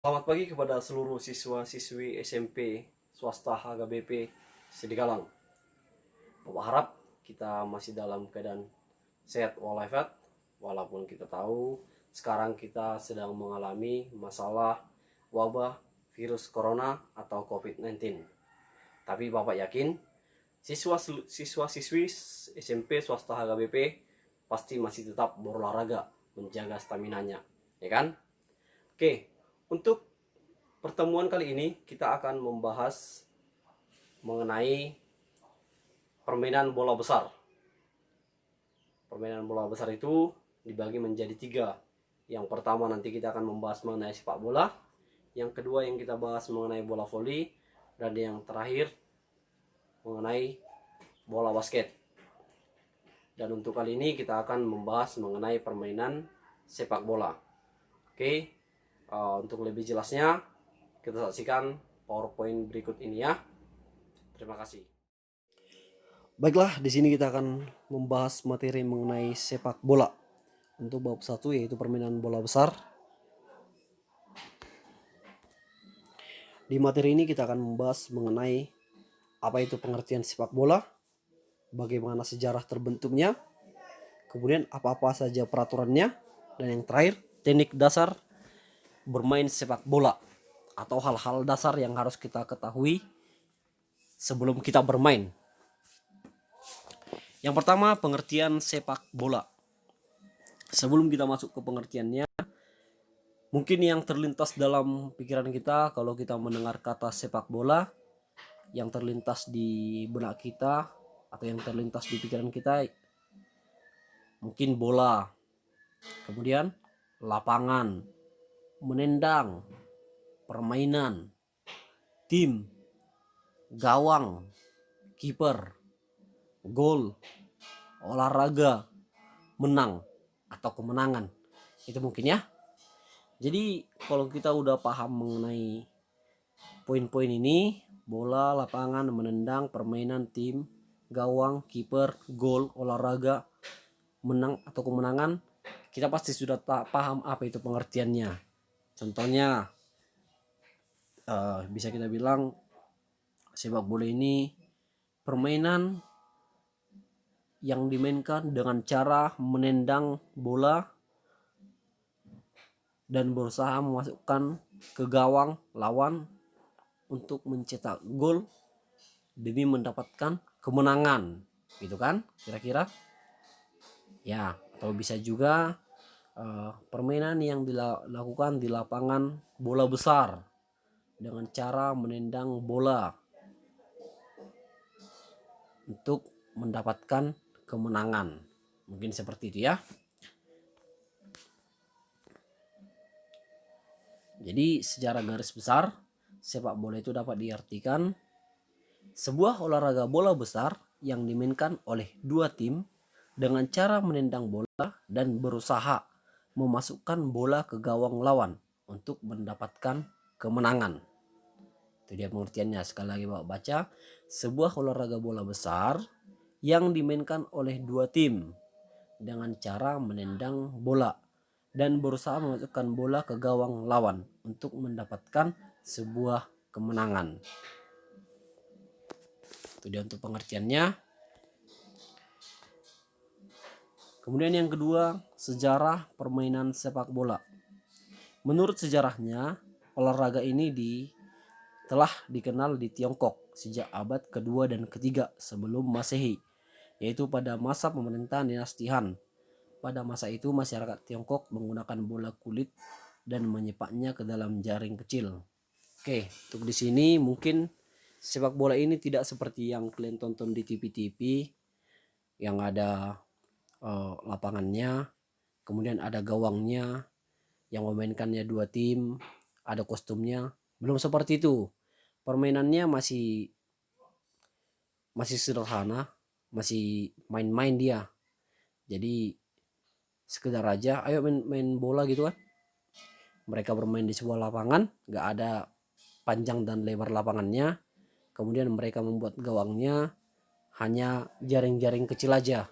Selamat pagi kepada seluruh siswa-siswi SMP swasta HKBP Sidigalang. Bapak harap kita masih dalam keadaan sehat walafiat, walaupun kita tahu sekarang kita sedang mengalami masalah wabah virus corona atau COVID-19. Tapi Bapak yakin siswa-siswi SMP swasta HKBP pasti masih tetap berolahraga, menjaga stamina-nya, ya kan? Oke, untuk pertemuan kali ini kita akan membahas mengenai permainan bola besar. Permainan bola besar itu dibagi menjadi 3. Yang pertama nanti kita akan membahas mengenai sepak bola. Yang kedua yang kita bahas mengenai bola voli. Dan yang terakhir mengenai bola basket. Dan untuk kali ini kita akan membahas mengenai permainan sepak bola. Oke, untuk lebih jelasnya kita saksikan PowerPoint berikut ini ya. Terima kasih. Baiklah, di sini kita akan membahas materi mengenai sepak bola. Untuk bab 1 yaitu permainan bola besar. Di materi ini kita akan membahas mengenai apa itu pengertian sepak bola, bagaimana sejarah terbentuknya, kemudian apa-apa saja peraturannya, dan yang terakhir teknik dasar bermain sepak bola atau hal-hal dasar yang harus kita ketahui sebelum kita bermain. Yang pertama, pengertian sepak bola. Sebelum kita masuk ke pengertiannya, mungkin yang terlintas dalam pikiran kita kalau kita mendengar kata sepak bola, yang terlintas di benak kita atau yang terlintas di pikiran kita mungkin bola, kemudian lapangan, menendang, permainan, tim, gawang, kiper, gol, olahraga, menang atau kemenangan. Itu mungkin ya. Jadi kalau kita udah paham mengenai poin-poin ini, bola, lapangan, menendang, permainan, tim, gawang, kiper, gol, olahraga, menang atau kemenangan, kita pasti sudah paham apa itu pengertiannya. Contohnya bisa kita bilang sepak bola ini permainan yang dimainkan dengan cara menendang bola dan berusaha memasukkan ke gawang lawan untuk mencetak gol demi mendapatkan kemenangan, gitu kan kira-kira ya. Atau bisa juga permainan yang dilakukan di lapangan bola besar dengan cara menendang bola untuk mendapatkan kemenangan, mungkin seperti itu ya. Jadi secara garis besar sepak bola itu dapat diartikan sebuah olahraga bola besar yang dimainkan oleh dua tim dengan cara menendang bola dan berusaha memasukkan bola ke gawang lawan untuk mendapatkan kemenangan. Itu dia pengertiannya. Sekali lagi Bapak baca, sebuah olahraga bola besar yang dimainkan oleh dua tim dengan cara menendang bola dan berusaha memasukkan bola ke gawang lawan untuk mendapatkan sebuah kemenangan. Itu dia untuk pengertiannya. Kemudian yang kedua, sejarah permainan sepak bola. Menurut sejarahnya, olahraga ini telah dikenal di Tiongkok sejak abad kedua dan ketiga sebelum Masehi, yaitu pada masa pemerintahan dinasti Han. Pada masa itu masyarakat Tiongkok menggunakan bola kulit dan menyepaknya ke dalam jaring kecil. Oke, untuk di sini mungkin sepak bola ini tidak seperti yang kalian tonton di TV-TV yang ada lapangannya, kemudian ada gawangnya yang memainkannya dua tim, ada kostumnya. Belum seperti itu. Permainannya masih sederhana, masih main-main dia. Jadi sekedar aja ayo main bola gitu kan. Mereka bermain di sebuah lapangan, nggak ada panjang dan lebar lapangannya. Kemudian mereka membuat gawangnya hanya jaring-jaring kecil aja.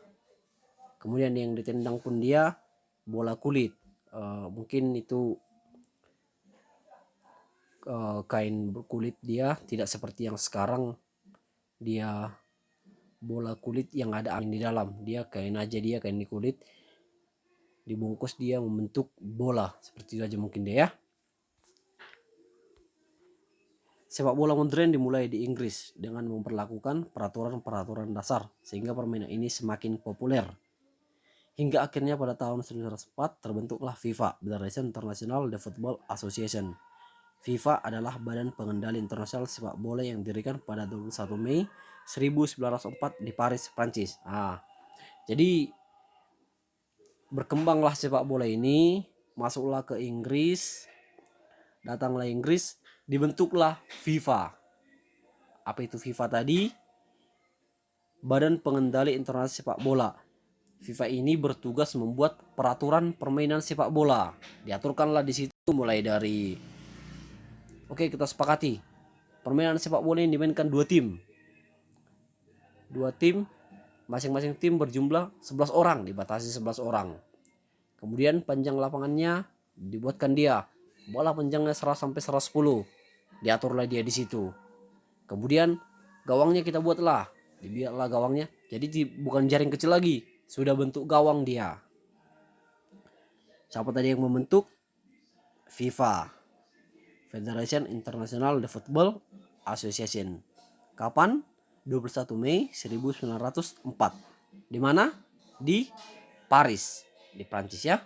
Kemudian yang ditendang pun dia bola kulit. Mungkin itu kain kulit dia tidak seperti yang sekarang, dia bola kulit yang ada angin di dalam. Dia kain aja, dia kain di kulit dibungkus, dia membentuk bola seperti itu aja mungkin deh ya. Sepak bola modern dimulai di Inggris dengan memperlakukan peraturan-peraturan dasar sehingga permainan ini semakin populer. Hingga akhirnya pada tahun 1904 terbentuklah FIFA, Federation International de Football Association. FIFA adalah badan pengendali internasional sepak bola yang didirikan pada 21 Mei 1904 di Paris, Prancis. Jadi berkembanglah sepak bola ini, masuklah ke Inggris, datanglah Inggris, dibentuklah FIFA. Apa itu FIFA tadi? Badan Pengendali Internasional Sepak Bola. FIFA ini bertugas membuat peraturan permainan sepak bola. Diaturkanlah di situ mulai dari, oke, kita sepakati permainan sepak bola ini dimainkan dua tim. Masing-masing tim berjumlah 11 orang, dibatasi 11 orang. Kemudian panjang lapangannya dibuatkan dia, bola panjangnya 100 sampai 110. Diaturlah dia di situ. Kemudian gawangnya kita buatlah, dibuatlah gawangnya. Jadi bukan jaring kecil lagi, sudah bentuk gawang dia. Siapa tadi yang membentuk? FIFA, Federation International de Football Association. Kapan? 21 Mei 1904. Di mana? Di Paris, di Prancis ya.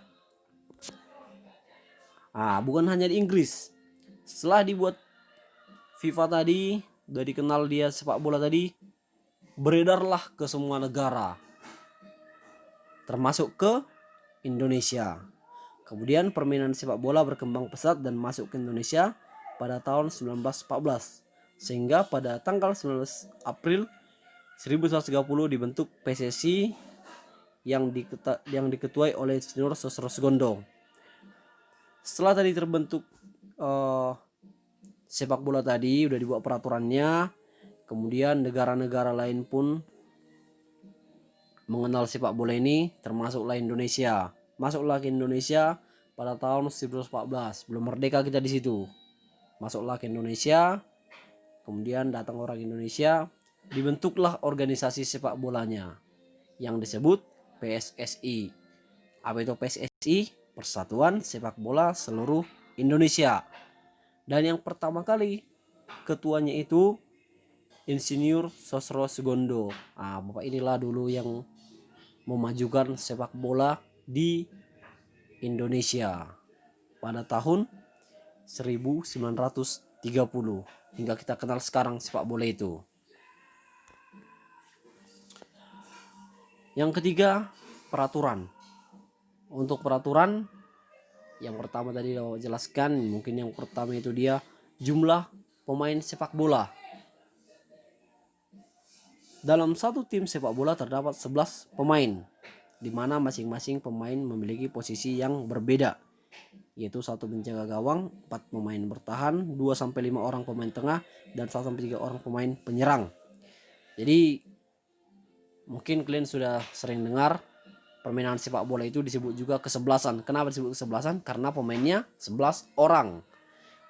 Bukan hanya di Inggris. Setelah dibuat FIFA tadi, udah dikenal dia sepak bola tadi, beredarlah ke semua negara, termasuk ke Indonesia. Kemudian permainan sepak bola berkembang pesat dan masuk ke Indonesia pada tahun 1914. Sehingga pada tanggal 19 April 1930 dibentuk PSSI yang diketuai oleh Insinyur Sosrosogondo. Setelah tadi terbentuk sepak bola tadi, udah dibuat peraturannya, kemudian negara-negara lain pun mengenal sepak bola ini, termasuklah Indonesia. Masuklah ke Indonesia pada tahun 1914, belum merdeka kita di situ. Masuklah ke Indonesia, kemudian datang orang Indonesia, dibentuklah organisasi sepak bolanya yang disebut PSSI. Apa itu PSSI? Persatuan Sepak Bola Seluruh Indonesia. Dan yang pertama kali ketuanya itu Insinyur Sosrosogondo. Bapak inilah dulu yang memajukan sepak bola di Indonesia pada tahun 1930 hingga kita kenal sekarang sepak bola itu. Yang ketiga, peraturan. Untuk peraturan, yang pertama tadi saya jelaskan, mungkin yang pertama itu dia jumlah pemain sepak bola. Dalam satu tim sepak bola terdapat 11 pemain, di mana masing-masing pemain memiliki posisi yang berbeda, yaitu 1 penjaga gawang, 4 pemain bertahan, 2-5 orang pemain tengah, dan 1-3 orang pemain penyerang. Jadi mungkin kalian sudah sering dengar permainan sepak bola itu disebut juga kesebelasan. Kenapa disebut kesebelasan? Karena pemainnya 11 orang.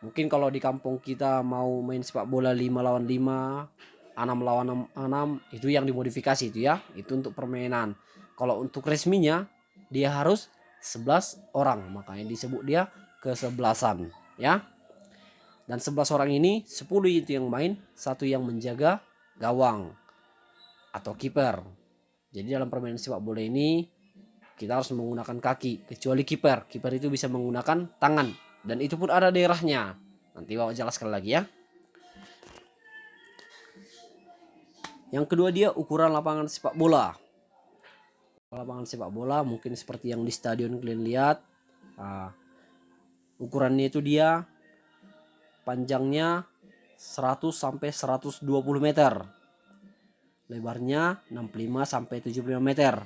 Mungkin kalau di kampung kita mau main sepak bola 5 lawan 5, 6 lawan 6, itu yang dimodifikasi itu ya. Itu untuk permainan. Kalau untuk resminya dia harus 11 orang, makanya disebut dia kesebelasan ya. Dan 11 orang ini 10 itu yang main, 1 yang menjaga gawang atau kiper. Jadi dalam permainan sepak bola ini kita harus menggunakan kaki, kecuali kiper. Kiper itu bisa menggunakan tangan, dan itu pun ada daerahnya. Nanti Bapak jelaskan lagi ya. Yang kedua dia ukuran lapangan sepak bola. Lapangan sepak bola mungkin seperti yang di stadion kalian lihat. Ukurannya itu dia panjangnya 100 sampai 120 meter. Lebarnya 65 sampai 75 meter.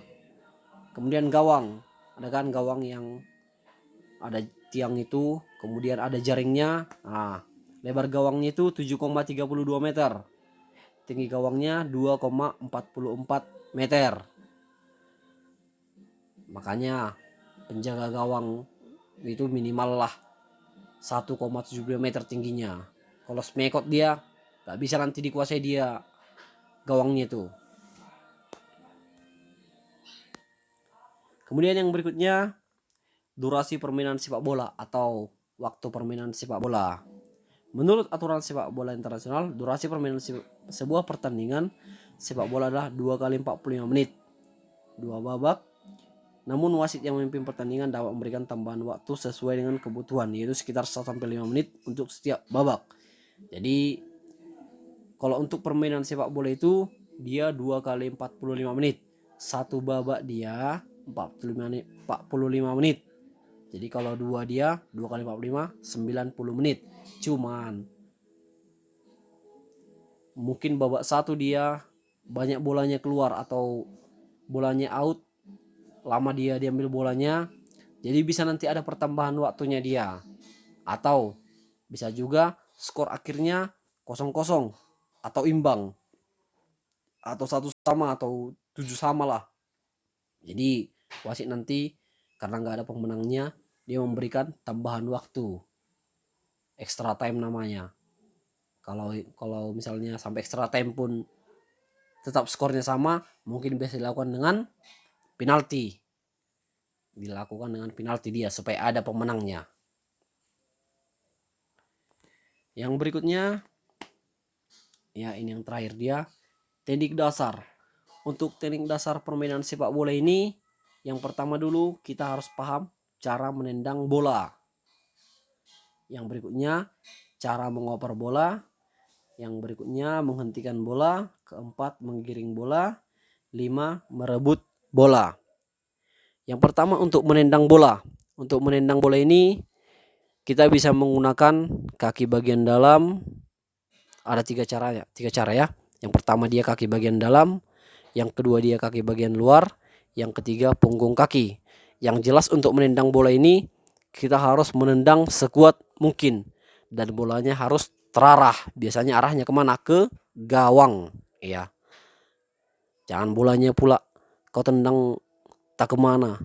Kemudian gawang, ada kan gawang yang ada tiang itu, kemudian ada jaringnya. Lebar gawangnya itu 7,32 meter. Tinggi gawangnya 2,44 meter. Makanya penjaga gawang itu minimal lah 1,75 meter tingginya. Kalau smekot dia nggak bisa nanti dikuasai dia gawangnya itu. Kemudian yang berikutnya, durasi permainan sepak bola atau waktu permainan sepak bola. Menurut aturan sepak bola internasional, durasi permainan sebuah pertandingan sepak bola adalah 2 kali 45 menit, 2 babak. Namun wasit yang memimpin pertandingan dapat memberikan tambahan waktu sesuai dengan kebutuhan, yaitu sekitar 1-5 menit untuk setiap babak. Jadi kalau untuk permainan sepak bola itu dia 2 kali 45 menit. Satu babak dia 45 menit. Jadi kalau dua dia 2 kali 45 90 menit. Cuman mungkin babak satu dia banyak bolanya keluar atau bolanya out, lama dia diambil bolanya, jadi bisa nanti ada pertambahan waktunya dia. Atau bisa juga skor akhirnya 0-0 atau imbang, atau 1-1 atau 7-7 lah. Jadi wasit nanti karena nggak ada pemenangnya, dia memberikan tambahan waktu, extra time namanya. Kalau misalnya sampai extra time pun tetap skornya sama, mungkin bisa dilakukan dengan penalti. Dilakukan dengan penalti dia supaya ada pemenangnya. Yang berikutnya, ya ini yang terakhir dia, teknik dasar. Untuk teknik dasar permainan sepak bola ini, yang pertama dulu kita harus paham cara menendang bola. Yang berikutnya cara mengoper bola. Yang berikutnya menghentikan bola. Keempat menggiring bola. 5 merebut bola. Yang pertama untuk menendang bola. Untuk menendang bola ini kita bisa menggunakan kaki bagian dalam. Ada 3 cara ya. Yang pertama dia kaki bagian dalam, yang kedua dia kaki bagian luar, yang ketiga punggung kaki. Yang jelas untuk menendang bola ini kita harus menendang sekuat mungkin dan bolanya harus terarah. Biasanya arahnya kemana? Ke gawang, ya. Jangan bolanya pula kau tendang tak kemana,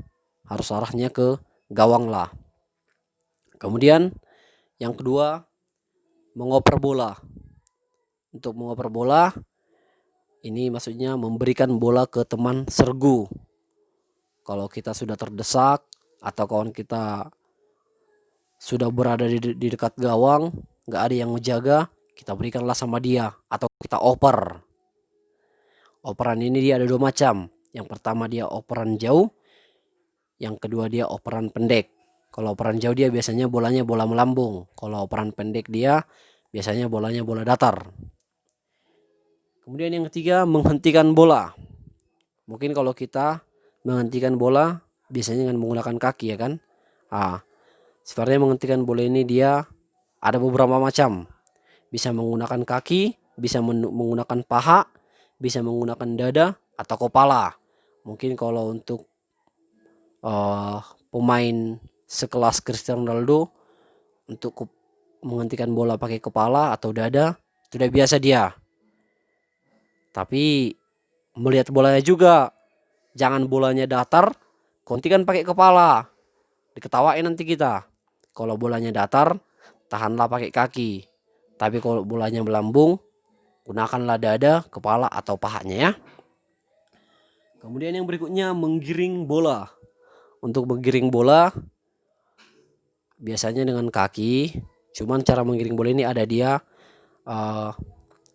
harus arahnya ke gawang lah. Kemudian yang kedua mengoper bola. Untuk mengoper bola ini maksudnya memberikan bola ke teman sergu. Kalau kita sudah terdesak atau kawan kita sudah berada di dekat gawang, nggak ada yang menjaga, kita berikanlah sama dia atau kita oper. Operan ini dia ada 2 macam. Yang pertama dia operan jauh, yang kedua dia operan pendek. Kalau operan jauh dia biasanya bolanya bola melambung. Kalau operan pendek dia biasanya bolanya bola datar. Kemudian yang ketiga menghentikan bola. Mungkin kalau kita menghentikan bola biasanya dengan menggunakan kaki, ya kan. Sebenarnya menghentikan bola ini dia ada beberapa macam. Bisa menggunakan kaki, bisa menggunakan paha, bisa menggunakan dada atau kepala. Mungkin kalau untuk pemain sekelas Cristiano Ronaldo, untuk menghentikan bola pakai kepala atau dada sudah biasa dia. Tapi melihat bolanya juga, jangan bolanya datar, hentikan pakai kepala, diketawain nanti kita. Kalau bolanya datar, tahanlah pakai kaki. Tapi kalau bolanya melambung, gunakanlah dada, kepala atau pahanya, ya. Kemudian yang berikutnya menggiring bola. Untuk menggiring bola biasanya dengan kaki. Cuman cara menggiring bola ini ada dia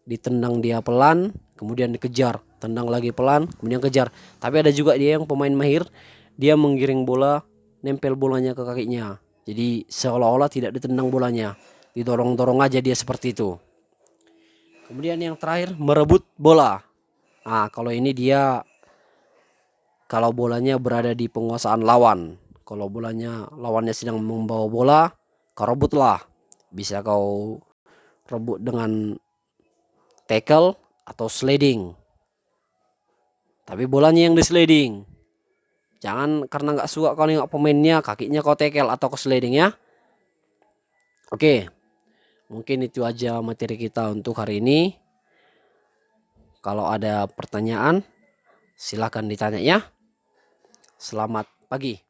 ditendang dia pelan, kemudian dikejar, tendang lagi pelan, kemudian kejar. Tapi ada juga dia yang pemain mahir, dia menggiring bola, nempel bolanya ke kakinya. Jadi seolah-olah tidak ditendang bolanya, didorong-dorong aja dia seperti itu. Kemudian yang terakhir merebut bola. Kalau ini dia kalau bolanya berada di penguasaan lawan. Kalau bolanya lawannya sedang membawa bola, kau rebutlah. Bisa kau rebut dengan tackle atau sliding. Tapi bolanya yang di sliding. Jangan karena nggak suka kau nengok pemainnya, kakinya kau tackle atau kau sliding, ya. Oke, mungkin itu aja materi kita untuk hari ini. Kalau ada pertanyaan, silakan ditanya, ya. Selamat pagi.